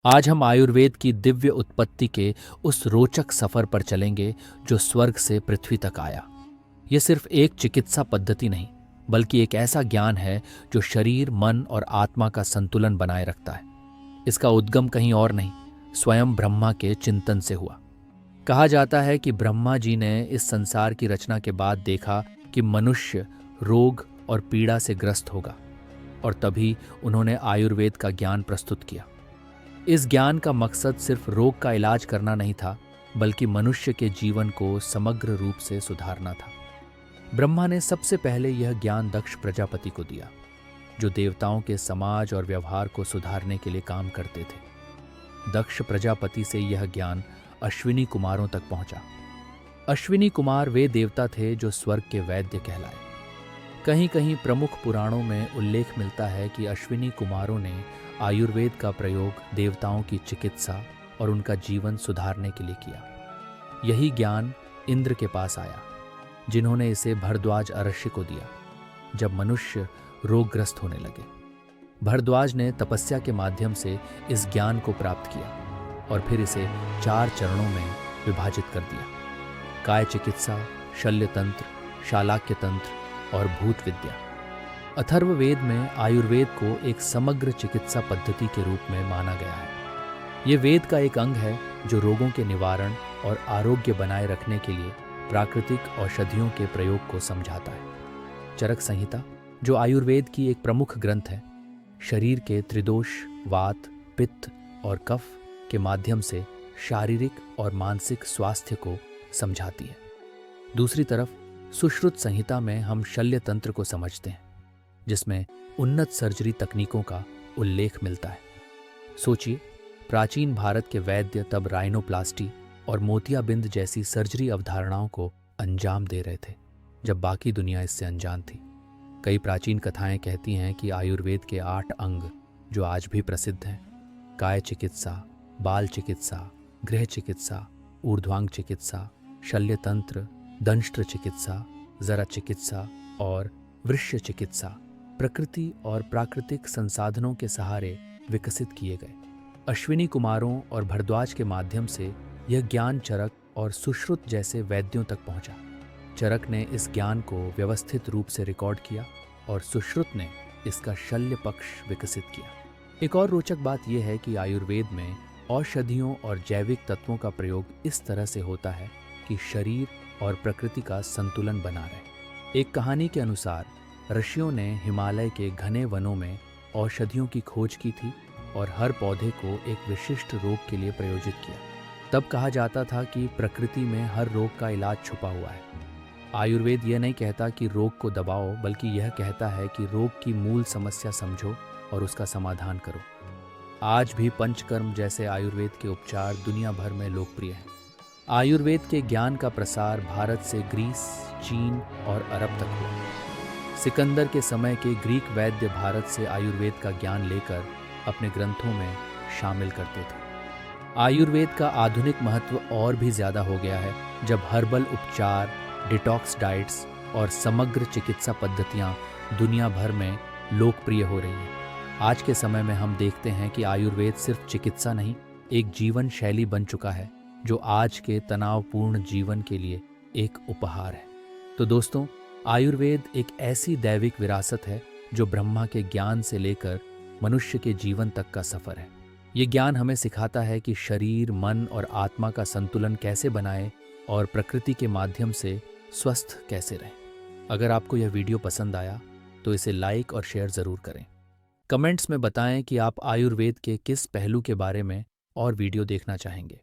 आज हम आयुर्वेद की दिव्य उत्पत्ति के उस रोचक सफर पर चलेंगे जो स्वर्ग से पृथ्वी तक आया। यह सिर्फ एक चिकित्सा पद्धति नहीं, बल्कि एक ऐसा ज्ञान है जो शरीर, मन और आत्मा का संतुलन बनाए रखता है। इसका उद्गम कहीं और नहीं, स्वयं ब्रह्मा के चिंतन से हुआ। कहा जाता है कि ब्रह्मा जी ने इस संसार की रचना के बाद देखा कि मनुष्य रोग और पीड़ा से ग्रस्त होगा, और तभी उन्होंने आयुर्वेद का ज्ञान प्रस्तुत किया। इस ज्ञान का मकसद सिर्फ रोग का इलाज करना नहीं था, बल्कि मनुष्य के जीवन को समग्र रूप से सुधारना था। ब्रह्मा ने सबसे पहले यह ज्ञान दक्ष प्रजापति को दिया, जो देवताओं के समाज और व्यवहार को सुधारने के लिए काम करते थे। दक्ष प्रजापति से यह ज्ञान अश्विनी कुमारों तक पहुंचा। अश्विनी कुमार वे देवता थे जो स्वर्ग के वैद्य कहलाए। कहीं कहीं प्रमुख पुराणों में उल्लेख मिलता है कि अश्विनी कुमारों ने आयुर्वेद का प्रयोग देवताओं की चिकित्सा और उनका जीवन सुधारने के लिए किया। यही ज्ञान इंद्र के पास आया, जिन्होंने इसे भरद्वाज अर्षि को दिया जब मनुष्य रोगग्रस्त होने लगे। भरद्वाज ने तपस्या के माध्यम से इस ज्ञान को प्राप्त किया और फिर इसे 4 चरणों में विभाजित कर दिया: काय चिकित्सा, शल्य तंत्र, शालाक्य तंत्र और भूत विद्या। अथर्ववेद में आयुर्वेद को एक समग्र चिकित्सा पद्धति के रूप में माना गया है। ये वेद का एक अंग है जो रोगों के निवारण और आरोग्य बनाए रखने के लिए प्राकृतिक औषधियों के प्रयोग को समझाता है। चरक संहिता, जो आयुर्वेद की एक प्रमुख ग्रंथ है, शरीर के त्रिदोष वात, पित्त और कफ के माध्यम से शारीरिक और मानसिक स्वास्थ्य को समझाती है। दूसरी तरफ सुश्रुत संहिता में हम शल्य तंत्र को समझते हैं, जिसमें उन्नत सर्जरी तकनीकों का उल्लेख मिलता है। सोचिए, प्राचीन भारत के वैद्य तब राइनोप्लास्टी और मोतियाबिंद जैसी सर्जरी अवधारणाओं को अंजाम दे रहे थे, जब बाकी दुनिया इससे अनजान थी। कई प्राचीन कथाएं कहती हैं कि आयुर्वेद के 8 अंग, जो आज भी प्रसिद्ध हैं, काय चिकित्सा, बाल चिकित्सा, गृह चिकित्सा, ऊर्ध्वांग चिकित्सा, शल्य तंत्र, दंष्ट्र चिकित्सा, जरा चिकित्सा और वृक्ष चिकित्सा, प्रकृति और प्राकृतिक संसाधनों के सहारे विकसित किए गए। अश्विनी कुमारों और भरद्वाज के माध्यम से यह ज्ञान चरक और सुश्रुत जैसे वैद्यों तक पहुंचा। चरक ने इस ज्ञान को व्यवस्थित रूप से रिकॉर्ड किया और सुश्रुत ने इसका शल्य पक्ष विकसित किया। एक और रोचक बात यह है कि आयुर्वेद में औषधियों और जैविक तत्वों का प्रयोग इस तरह से होता है कि शरीर और प्रकृति का संतुलन बना रहे। एक कहानी के अनुसार ऋषियों ने हिमालय के घने वनों में औषधियों की खोज की थी और हर पौधे को एक विशिष्ट रोग के लिए प्रयोजित किया। तब कहा जाता था कि प्रकृति में हर रोग का इलाज छुपा हुआ है। आयुर्वेद यह नहीं कहता कि रोग को दबाओ, बल्कि यह कहता है कि रोग की मूल समस्या समझो और उसका समाधान करो। आज भी पंचकर्म जैसे आयुर्वेद के उपचार दुनिया भर में लोकप्रिय हैं। आयुर्वेद के ज्ञान का प्रसार भारत से ग्रीस, चीन और अरब तक हुआ। सिकंदर के समय के ग्रीक वैद्य भारत से आयुर्वेद का ज्ञान लेकर अपने ग्रंथों में शामिल करते थे। आयुर्वेद का आधुनिक महत्व और भी ज़्यादा हो गया है जब हर्बल उपचार, डिटॉक्स डाइट्स और समग्र चिकित्सा पद्धतियाँ दुनिया भर में लोकप्रिय हो रही हैं। आज के समय में हम देखते हैं कि आयुर्वेद सिर्फ चिकित्सा नहीं, एक जीवन शैली बन चुका है जो आज के तनावपूर्ण जीवन के लिए एक उपहार है। तो दोस्तों, आयुर्वेद एक ऐसी दैविक विरासत है जो ब्रह्मा के ज्ञान से लेकर मनुष्य के जीवन तक का सफर है। ये ज्ञान हमें सिखाता है कि शरीर, मन और आत्मा का संतुलन कैसे बनाए और प्रकृति के माध्यम से स्वस्थ कैसे रहें। अगर आपको यह वीडियो पसंद आया तो इसे लाइक और शेयर ज़रूर करें। कमेंट्स में बताएं कि आप आयुर्वेद के किस पहलू के बारे में और वीडियो देखना चाहेंगे।